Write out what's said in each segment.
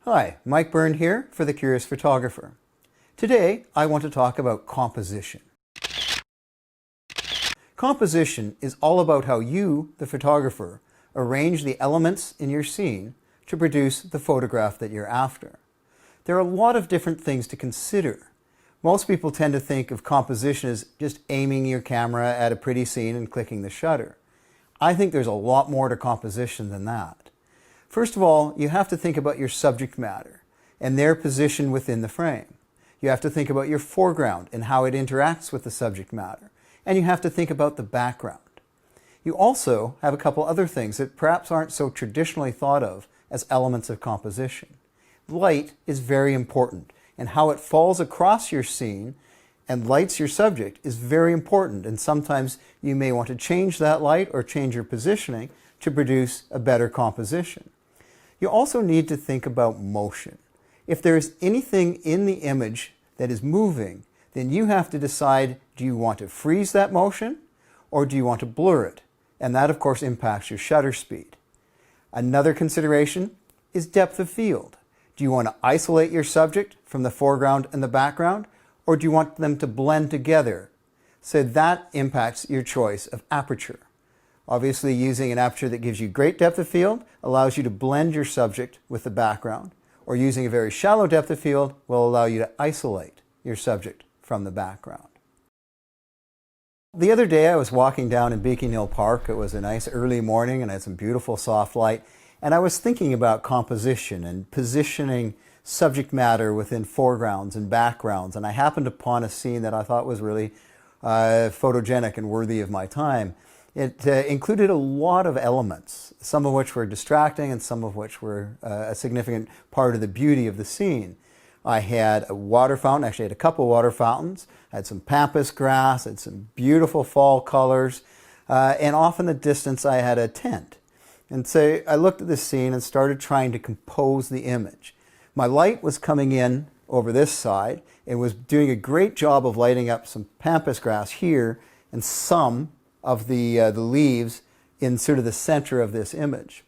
Hi, Mike Byrne here for The Curious Photographer. Today I want to talk about composition. Composition is all about how you, the photographer, arrange the elements in your scene to produce the photograph that you're after. There are a lot of different things to consider. Most people tend to think of composition as just aiming your camera at a pretty scene and clicking the shutter. I think there's a lot more to composition than that. First of all, you have to think about your subject matter and their position within the frame. You have to think about your foreground and how it interacts with the subject matter. And you have to think about the background. You also have a couple other things that perhaps aren't so traditionally thought of as elements of composition. Light is very important, and how it falls across your scene and lights your subject is very important, and sometimes you may want to change that light or change your positioning to produce a better composition. You also need to think about motion. If there's anything in the image that is moving, then you have to decide, do you want to freeze that motion or do you want to blur it? And that, of course, impacts your shutter speed. Another consideration is depth of field. Do you want to isolate your subject from the foreground and the background, or do you want them to blend together? So that impacts your choice of aperture. Obviously, using an aperture that gives you great depth of field allows you to blend your subject with the background, or using a very shallow depth of field will allow you to isolate your subject from the background. The other day I was walking down in Beacon Hill Park. It was a nice early morning and I had some beautiful soft light, and I was thinking about composition and positioning subject matter within foregrounds and backgrounds, and I happened upon a scene that I thought was really photogenic and worthy of my time. It included a lot of elements, some of which were distracting and some of which were a significant part of the beauty of the scene. I had a water fountain, actually I had a couple water fountains, I had some pampas grass, I had some beautiful fall colors, and off in the distance I had a tent. And so I looked at this scene and started trying to compose the image. My light was coming in over this side and was doing a great job of lighting up some pampas grass here and some of the leaves in sort of the center of this image.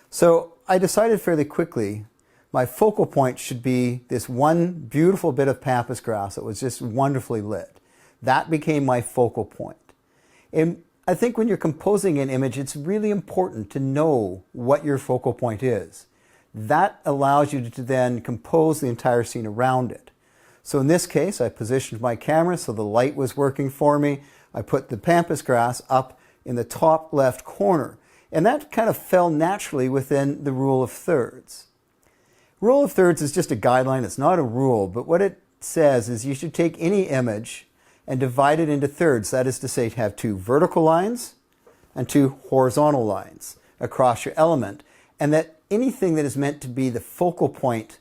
So I decided fairly quickly my focal point should be this one beautiful bit of pampas grass that was just wonderfully lit. That became my focal point. And I think when you're composing an image, it's really important to know what your focal point is. That allows you to then compose the entire scene around it. So in this case, I positioned my camera so the light was working for me. I put the pampas grass up in the top left corner, and that kind of fell naturally within the rule of thirds. Rule of thirds is just a guideline, it's not a rule, but what it says is you should take any image and divide it into thirds. That is to say, have two vertical lines and two horizontal lines across your element, and that anything that is meant to be the focal point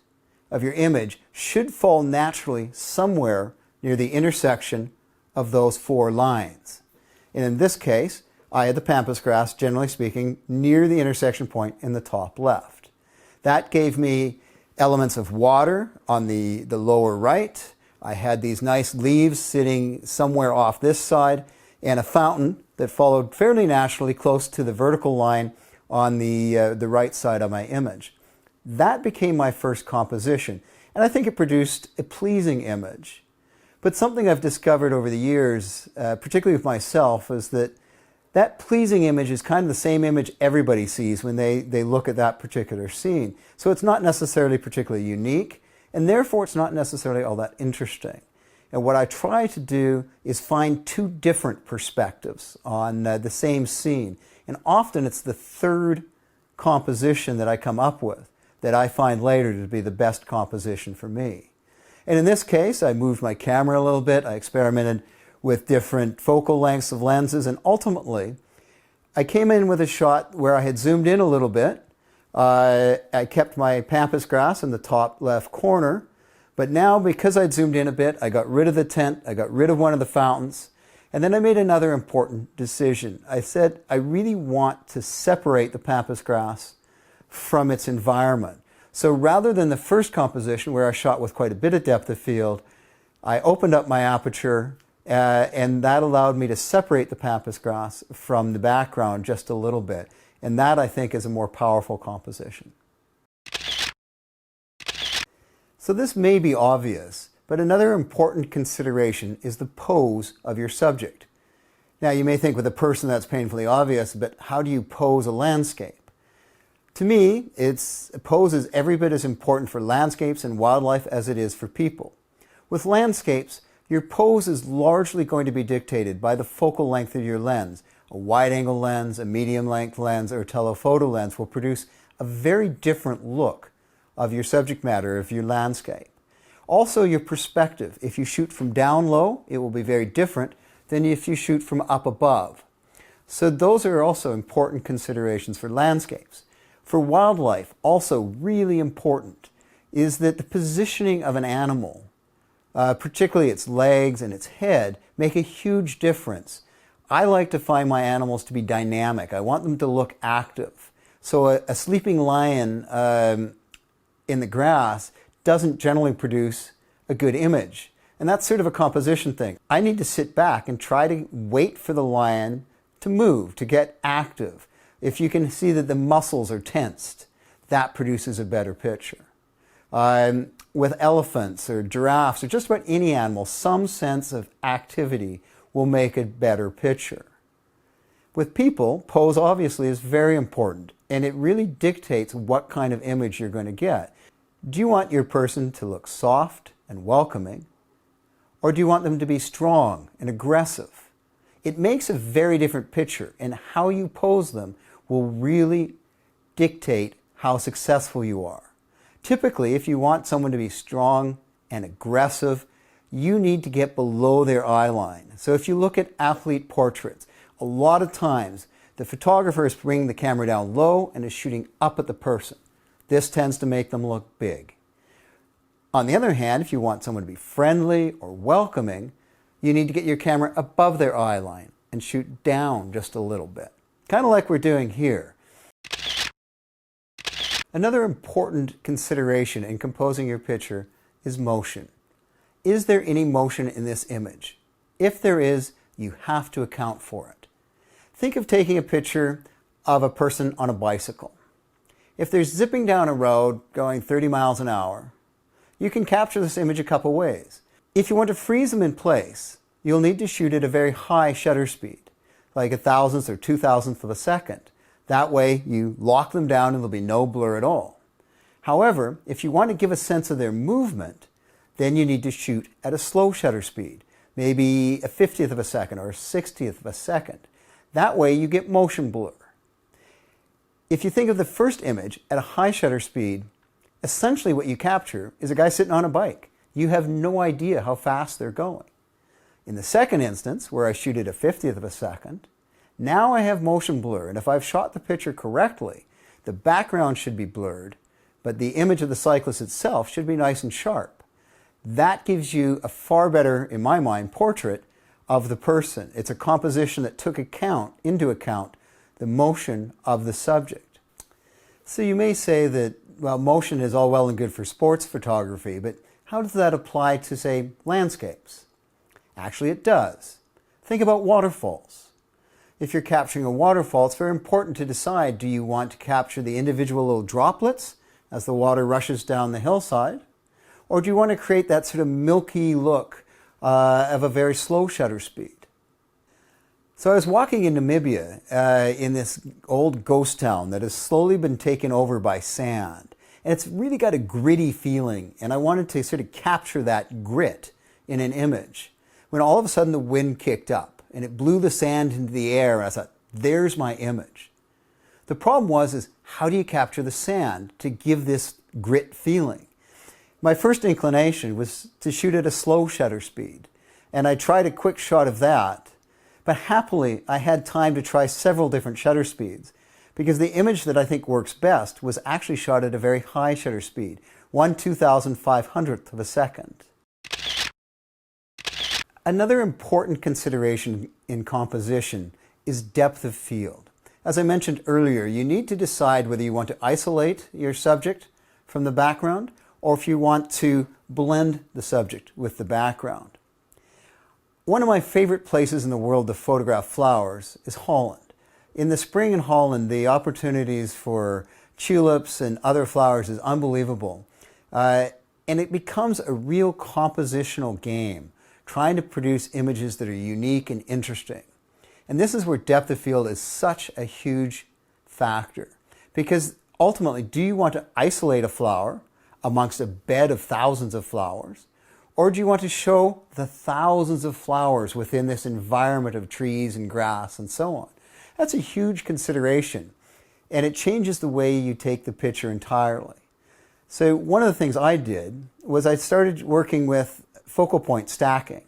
of your image should fall naturally somewhere near the intersection of those four lines. And in this case, I had the pampas grass, generally speaking, near the intersection point in the top left. That gave me elements of water on the lower right. I had these nice leaves sitting somewhere off this side, and a fountain that followed fairly naturally close to the vertical line on the right side of my image. That became my first composition, and I think it produced a pleasing image. But something I've discovered over the years, particularly with myself, is that that pleasing image is kind of the same image everybody sees when they look at that particular scene. So it's not necessarily particularly unique, and therefore it's not necessarily all that interesting. And what I try to do is find two different perspectives on the same scene. And often it's the third composition that I come up with that I find later to be the best composition for me. And in this case, I moved my camera a little bit, I experimented with different focal lengths of lenses, and ultimately I came in with a shot where I had zoomed in a little bit. I kept my pampas grass in the top left corner, but now because I'd zoomed in a bit, I got rid of the tent, I got rid of one of the fountains, and then I made another important decision. I said I really want to separate the pampas grass from its environment. So rather than the first composition where I shot with quite a bit of depth of field, I opened up my aperture and that allowed me to separate the pampas grass from the background just a little bit. And that, I think, is a more powerful composition. So this may be obvious, but another important consideration is the pose of your subject. Now you may think with a person that's painfully obvious, but how do you pose a landscape? To me, pose is every bit as important for landscapes and wildlife as it is for people. With landscapes, your pose is largely going to be dictated by the focal length of your lens. A wide-angle lens, a medium-length lens, or a telephoto lens will produce a very different look of your subject matter of your landscape. Also, your perspective. If you shoot from down low, it will be very different than if you shoot from up above. So those are also important considerations for landscapes. For wildlife, also really important is that the positioning of an animal, particularly its legs and its head, make a huge difference. I like to find my animals to be dynamic. I want them to look active. So a sleeping lion in the grass doesn't generally produce a good image. And that's sort of a composition thing. I need to sit back and try to wait for the lion to move, to get active. If you can see that the muscles are tensed, that produces a better picture. With elephants or giraffes or just about any animal, some sense of activity will make a better picture. With people, pose obviously is very important, and it really dictates what kind of image you're going to get. Do you want your person to look soft and welcoming, or do you want them to be strong and aggressive? It makes a very different picture, and how you pose them will really dictate how successful you are. Typically, if you want someone to be strong and aggressive, you need to get below their eye line. So if you look at athlete portraits, a lot of times the photographer is bringing the camera down low and is shooting up at the person. This tends to make them look big. On the other hand, if you want someone to be friendly or welcoming, you need to get your camera above their eye line and shoot down just a little bit. Kind of like we're doing here. Another important consideration in composing your picture is motion. Is there any motion in this image? If there is, you have to account for it. Think of taking a picture of a person on a bicycle. If they're zipping down a road going 30 miles an hour, you can capture this image a couple ways. If you want to freeze them in place, you'll need to shoot at a very high shutter speed, like 1,000th or 2,000th of a second. That way you lock them down and there'll be no blur at all. However, if you want to give a sense of their movement, then you need to shoot at a slow shutter speed, maybe a 50th of a second or a 60th of a second. That way you get motion blur. If you think of the first image at a high shutter speed, essentially what you capture is a guy sitting on a bike. You have no idea how fast they're going. In the second instance, where I shoot at a 50th of a second, now I have motion blur, and if I've shot the picture correctly, the background should be blurred, but the image of the cyclist itself should be nice and sharp. That gives you a far better, in my mind, portrait of the person. It's a composition that took into account the motion of the subject. So you may say that, well, motion is all well and good for sports photography, but how does that apply to, say, landscapes? Actually, it does. Think about waterfalls. If you're capturing a waterfall, it's very important to decide, do you want to capture the individual little droplets as the water rushes down the hillside? Or do you want to create that sort of milky look of a very slow shutter speed? So I was walking in Namibia in this old ghost town that has slowly been taken over by sand. And it's really got a gritty feeling, and I wanted to sort of capture that grit in an image. When all of a sudden the wind kicked up and it blew the sand into the air, and I thought, there's my image. The problem was how do you capture the sand to give this grit feeling? My first inclination was to shoot at a slow shutter speed, and I tried a quick shot of that, but happily I had time to try several different shutter speeds, because the image that I think works best was actually shot at a very high shutter speed, 1/2500th of a second. Another important consideration in composition is depth of field. As I mentioned earlier, you need to decide whether you want to isolate your subject from the background or if you want to blend the subject with the background. One of my favorite places in the world to photograph flowers is Holland. In the spring in Holland, the opportunities for tulips and other flowers is unbelievable. And And it becomes a real compositional game, trying to produce images that are unique and interesting. And this is where depth of field is such a huge factor. Because ultimately, do you want to isolate a flower amongst a bed of thousands of flowers? Or do you want to show the thousands of flowers within this environment of trees and grass and so on? That's a huge consideration. And it changes the way you take the picture entirely. So one of the things I did was I started working with focal point stacking.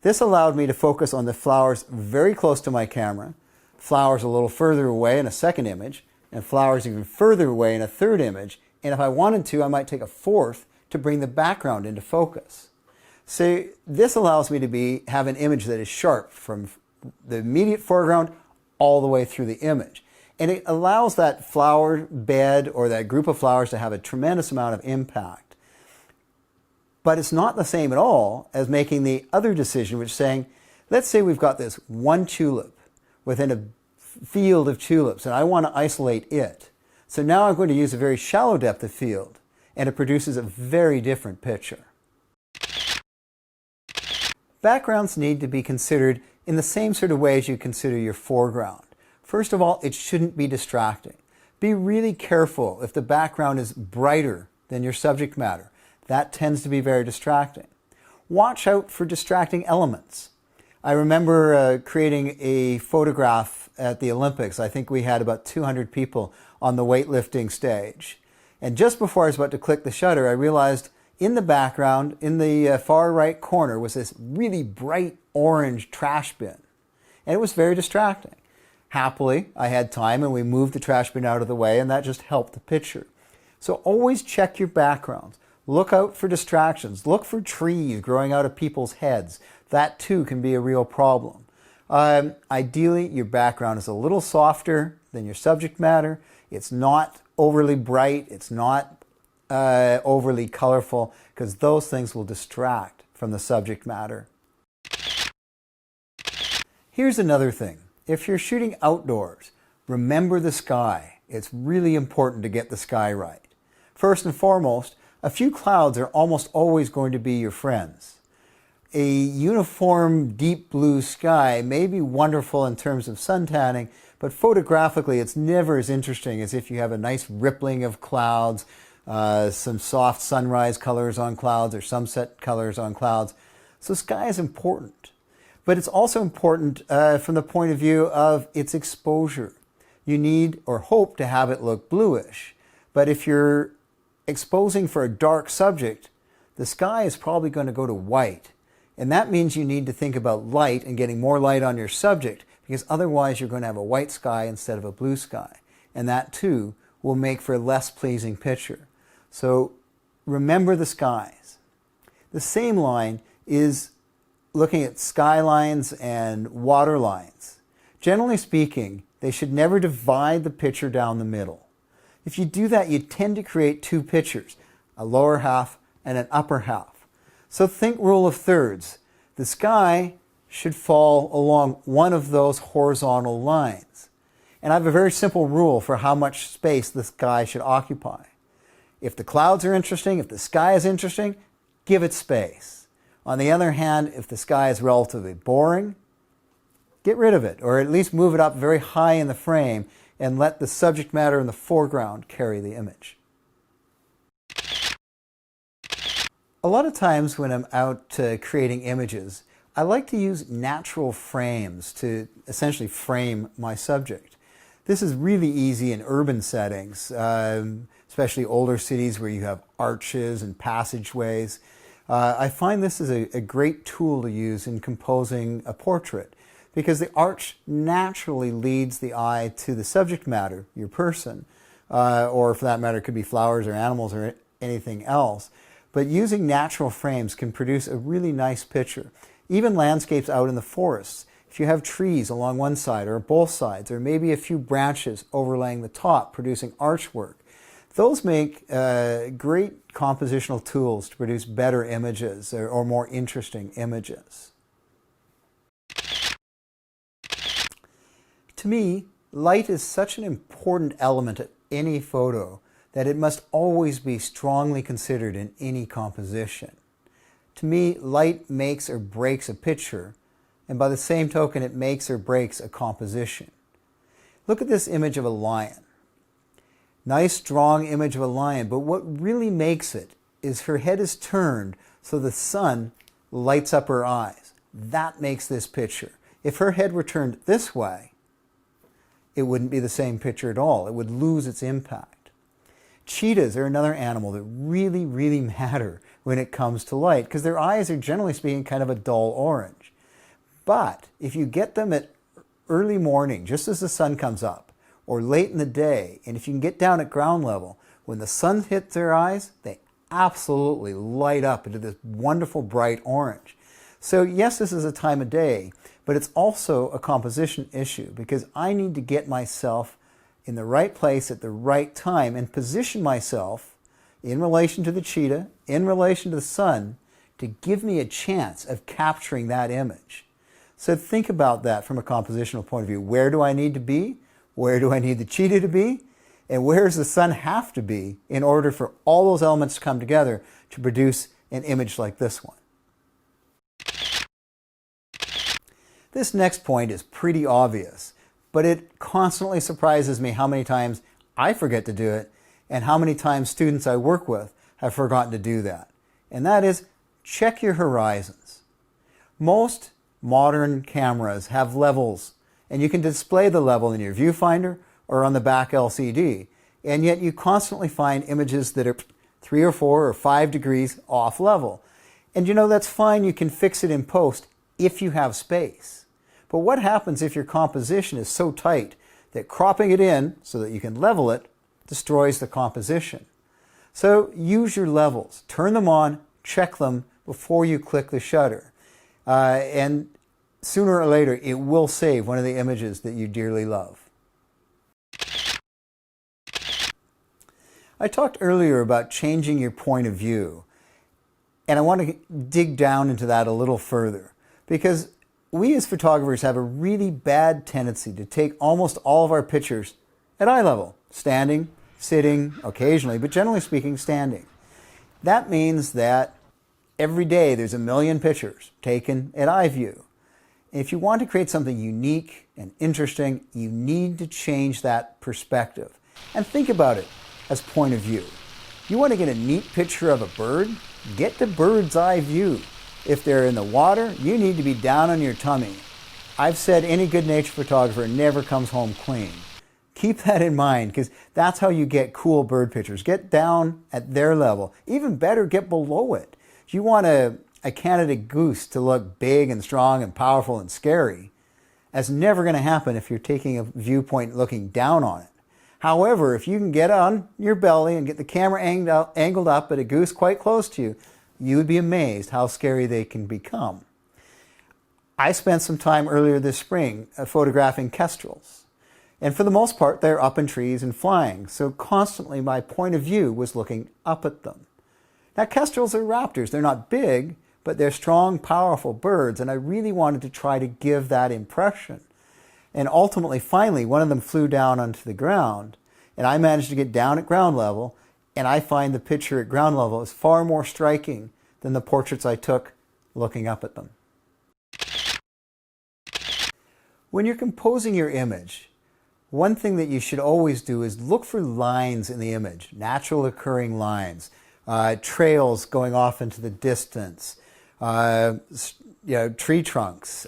This allowed me to focus on the flowers very close to my camera, flowers a little further away in a second image, and flowers even further away in a third image. And if I wanted to, I might take a fourth to bring the background into focus. So this allows me to have an image that is sharp from the immediate foreground all the way through the image. And it allows that flower bed or that group of flowers to have a tremendous amount of impact. But it's not the same at all as making the other decision, which is saying, let's say we've got this one tulip within a field of tulips, and I want to isolate it. So now I'm going to use a very shallow depth of field, and it produces a very different picture. Backgrounds need to be considered in the same sort of way as you consider your foreground. First of all, it shouldn't be distracting. Be really careful if the background is brighter than your subject matter. That tends to be very distracting. Watch out for distracting elements. I remember creating a photograph at the Olympics. I think we had about 200 people on the weightlifting stage. And just before I was about to click the shutter, I realized in the background, in the far right corner, was this really bright orange trash bin. And it was very distracting. Happily, I had time and we moved the trash bin out of the way, and that just helped the picture. So always check your backgrounds. Look out for distractions. Look for trees growing out of people's heads. That too can be a real problem. Ideally, your background is a little softer than your subject matter. It's not overly bright. It's not overly colorful, because those things will distract from the subject matter. Here's another thing. If you're shooting outdoors, remember the sky. It's really important to get the sky right. First and foremost, a few clouds are almost always going to be your friends. A uniform deep blue sky may be wonderful in terms of sun tanning, but photographically it's never as interesting as if you have a nice rippling of clouds, some soft sunrise colors on clouds or sunset colors on clouds. So sky is important. But it's also important from the point of view of its exposure. You need or hope to have it look bluish. But if you're exposing for a dark subject, the sky is probably going to go to white. And that means you need to think about light and getting more light on your subject, because otherwise you're going to have a white sky instead of a blue sky. And that too will make for a less pleasing picture. So remember the skies. The same line is looking at skylines and water lines. Generally speaking, they should never divide the picture down the middle. If you do that, you tend to create two pictures, a lower half and an upper half. So think rule of thirds. The sky should fall along one of those horizontal lines. And I have a very simple rule for how much space the sky should occupy. If the clouds are interesting, if the sky is interesting, give it space. On the other hand, if the sky is relatively boring, get rid of it, or at least move it up very high in the frame and let the subject matter in the foreground carry the image. A lot of times when I'm out creating images, I like to use natural frames to essentially frame my subject. This is really easy in urban settings, especially older cities where you have arches and passageways. I find this is a great tool to use in composing a portrait, because the arch naturally leads the eye to the subject matter, your person, or for that matter, it could be flowers or animals or anything else. But using natural frames can produce a really nice picture. Even landscapes out in the forests. If you have trees along one side or both sides, or maybe a few branches overlaying the top, producing archwork, those make great compositional tools to produce better images or more interesting images. To me, light is such an important element of any photo that it must always be strongly considered in any composition. To me, light makes or breaks a picture, and by the same token, it makes or breaks a composition. Look at this image of a lion. Nice, strong image of a lion, but what really makes it is her head is turned so the sun lights up her eyes. That makes this picture. If her head were turned this way, it wouldn't be the same picture at all. It would lose its impact. Cheetahs are another animal that really, really matter when it comes to light because their eyes are, generally speaking, kind of a dull orange. But if you get them at early morning, just as the sun comes up, or late in the day, and if you can get down at ground level, when the sun hits their eyes, they absolutely light up into this wonderful bright orange. So yes, this is a time of day, but it's also a composition issue because I need to get myself in the right place at the right time and position myself in relation to the cheetah, in relation to the sun, to give me a chance of capturing that image. So think about that from a compositional point of view. Where do I need to be? Where do I need the cheetah to be? And where does the sun have to be in order for all those elements to come together to produce an image like this one? This next point is pretty obvious, but it constantly surprises me how many times I forget to do it and how many times students I work with have forgotten to do that. And that is, check your horizons. Most modern cameras have levels, and you can display the level in your viewfinder or on the back LCD, and yet you constantly find images that are 3 or 4 or 5 degrees off level. And you know, that's fine, you can fix it in post if you have space. But what happens if your composition is so tight that cropping it in so that you can level it destroys the composition? So use your levels, turn them on, check them before you click the shutter. And sooner or later, it will save one of the images that you dearly love. I talked earlier about changing your point of view, and I want to dig down into that a little further because we as photographers have a really bad tendency to take almost all of our pictures at eye level, standing, sitting, occasionally, but generally speaking, standing. That means that every day there's a million pictures taken at eye view. If you want to create something unique and interesting, you need to change that perspective. And think about it as point of view. You want to get a neat picture of a bird? Get the bird's eye view. If they're in the water, you need to be down on your tummy. I've said any good-natured photographer never comes home clean. Keep that in mind because that's how you get cool bird pictures. Get down at their level. Even better, get below it. If you want a Canada goose to look big and strong and powerful and scary, that's never going to happen if you're taking a viewpoint looking down on it. However, if you can get on your belly and get the camera angled up at a goose quite close to you, you would be amazed how scary they can become. I spent some time earlier this spring photographing kestrels. And for the most part, they're up in trees and flying. So constantly my point of view was looking up at them. Now, kestrels are raptors. They're not big, but they're strong, powerful birds. And I really wanted to try to give that impression. And ultimately, finally, one of them flew down onto the ground. And I managed to get down at ground level. And I find the picture at ground level is far more striking than the portraits I took looking up at them. When you're composing your image, one thing that you should always do is look for lines in the image, natural occurring lines, trails going off into the distance, tree trunks,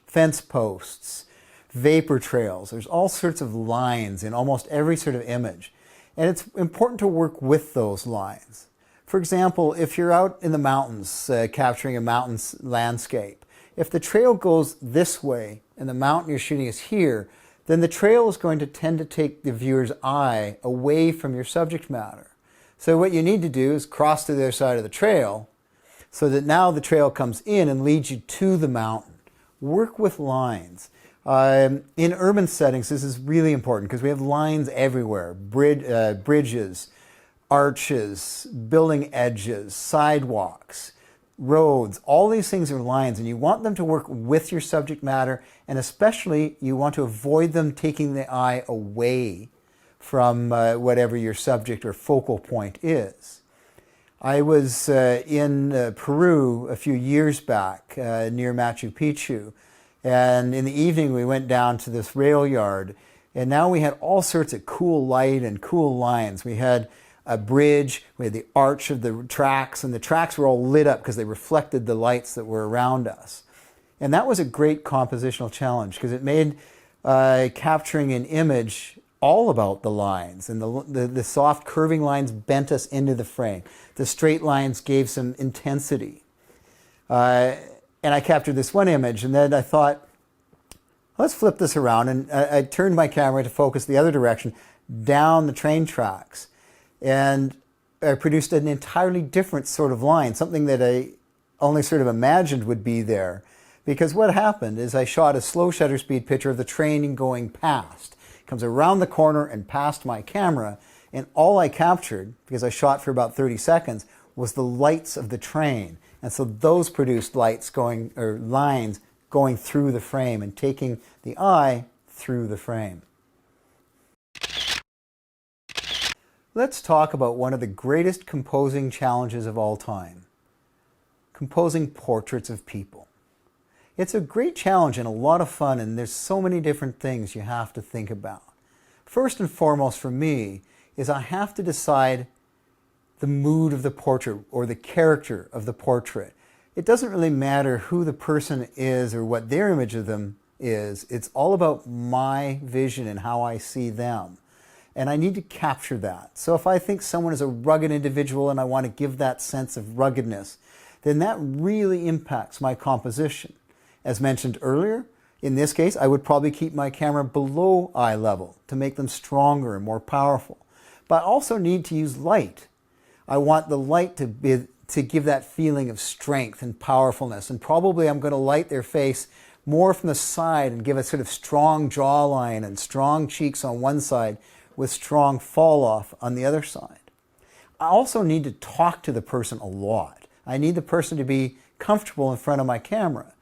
fence posts, vapor trails. There's all sorts of lines in almost every sort of image. And it's important to work with those lines. For example, if you're out in the mountains capturing a mountain's landscape, if the trail goes this way and the mountain you're shooting is here, then the trail is going to tend to take the viewer's eye away from your subject matter. So what you need to do is cross to the other side of the trail so that now the trail comes in and leads you to the mountain. Work with lines. In urban settings, this is really important because we have lines everywhere. Bridges, arches, building edges, sidewalks, roads, all these things are lines, and you want them to work with your subject matter, and especially you want to avoid them taking the eye away from whatever your subject or focal point is. I was in Peru a few years back near Machu Picchu, and in the evening we went down to this rail yard, and now we had all sorts of cool light and cool lines. We had a bridge, we had the arch of the tracks, and the tracks were all lit up because they reflected the lights that were around us. And that was a great compositional challenge because it made capturing an image all about the lines, and the soft curving lines bent us into the frame. The straight lines gave some intensity. And I captured this one image, and then I thought, let's flip this around, and I turned my camera to focus the other direction, down the train tracks. And I produced an entirely different sort of line, something that I only sort of imagined would be there. Because what happened is I shot a slow shutter speed picture of the train going past. It comes around the corner and past my camera, and all I captured, because I shot for about 30 seconds, was the lights of the train. And so those produced lights going, or lines going through the frame and taking the eye through the frame. Let's talk about one of the greatest composing challenges of all time: composing portraits of people. It's a great challenge and a lot of fun, and there's so many different things you have to think about. First and foremost for me is I have to decide the mood of the portrait or the character of the portrait. It doesn't really matter who the person is or what their image of them is. It's all about my vision and how I see them. And I need to capture that. So if I think someone is a rugged individual and I want to give that sense of ruggedness, then that really impacts my composition. As mentioned earlier, in this case, I would probably keep my camera below eye level to make them stronger and more powerful. But I also need to use light. I want the light to give that feeling of strength and powerfulness. And probably I'm going to light their face more from the side and give a sort of strong jawline and strong cheeks on one side with strong fall off on the other side. I also need to talk to the person a lot. I need the person to be comfortable in front of my camera.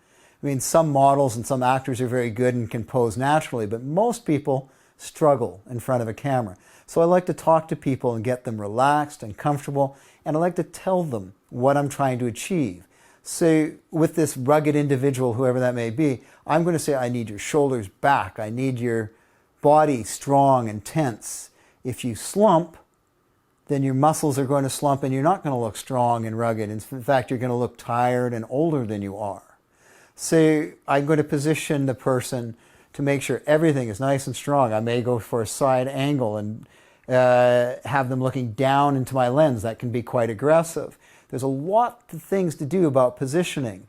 I mean, some models and some actors are very good and can pose naturally, but most people struggle in front of a camera. So I like to talk to people and get them relaxed and comfortable, and I like to tell them what I'm trying to achieve. So with this rugged individual, whoever that may be, I'm going to say, I need your shoulders back. I need your body strong and tense. If you slump, then your muscles are going to slump and you're not going to look strong and rugged. In fact, you're going to look tired and older than you are. So I'm going to position the person to make sure everything is nice and strong. I may go for a side angle and have them looking down into my lens. That can be quite aggressive. There's a lot of things to do about positioning.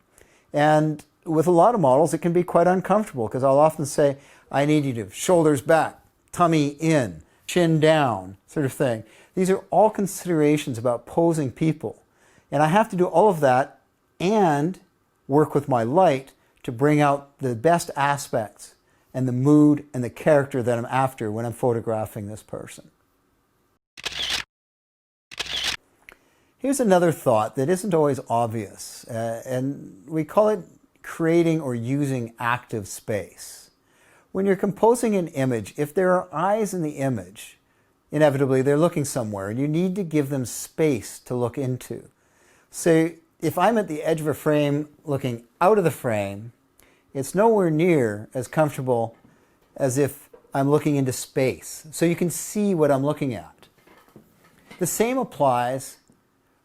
And with a lot of models, it can be quite uncomfortable because I'll often say, I need you to shoulders back, tummy in, chin down, sort of thing. These are all considerations about posing people. And I have to do all of that and work with my light to bring out the best aspects and the mood and the character that I'm after when I'm photographing this person. Here's another thought that isn't always obvious, and we call it creating or using active space. When you're composing an image, if there are eyes in the image, inevitably they're looking somewhere, and you need to give them space to look into. So if I'm at the edge of a frame looking out of the frame, it's nowhere near as comfortable as if I'm looking into space, so you can see what I'm looking at. The same applies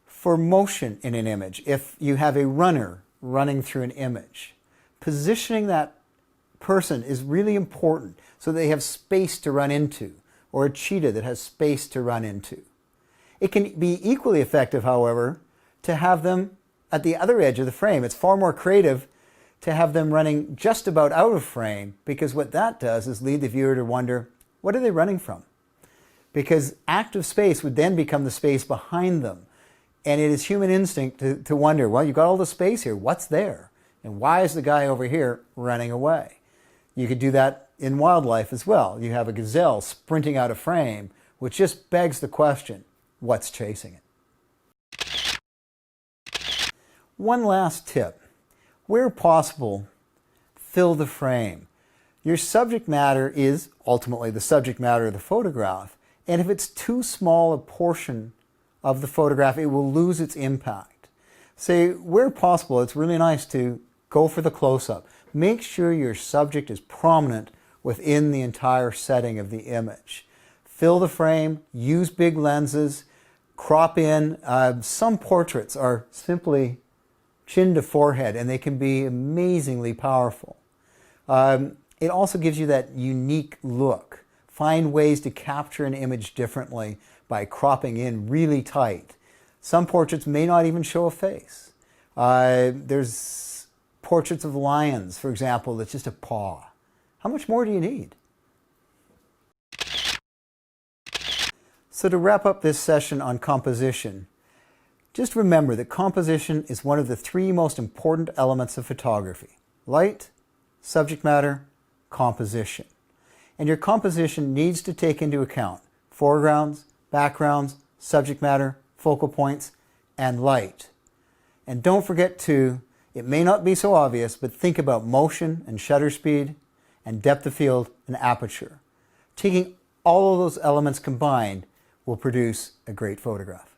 for motion in an image. If you have a runner running through an image, positioning that person is really important so they have space to run into, or a cheetah that has space to run into. It can be equally effective, however, to have them at the other edge of the frame. It's far more creative to have them running just about out of frame, because what that does is lead the viewer to wonder, what are they running from? Because active space would then become the space behind them. And it is human instinct to wonder, well, you've got all the space here. What's there? And why is the guy over here running away? You could do that in wildlife as well. You have a gazelle sprinting out of frame, which just begs the question, what's chasing it? One last tip. Where possible, fill the frame. Your subject matter is ultimately the subject matter of the photograph, and if it's too small a portion of the photograph, it will lose its impact. So where possible, it's really nice to go for the close-up. Make sure your subject is prominent within the entire setting of the image. Fill the frame, use big lenses, crop in. Some portraits are simply chin to forehead, and they can be amazingly powerful. It also gives you that unique look. Find ways to capture an image differently by cropping in really tight. Some portraits may not even show a face. There's portraits of lions, for example, that's just a paw. How much more do you need? So to wrap up this session on composition, just remember that composition is one of the three most important elements of photography: light, subject matter, composition. And your composition needs to take into account foregrounds, backgrounds, subject matter, focal points, and light. And don't forget to, it may not be so obvious, but think about motion and shutter speed and depth of field and aperture. Taking all of those elements combined will produce a great photograph.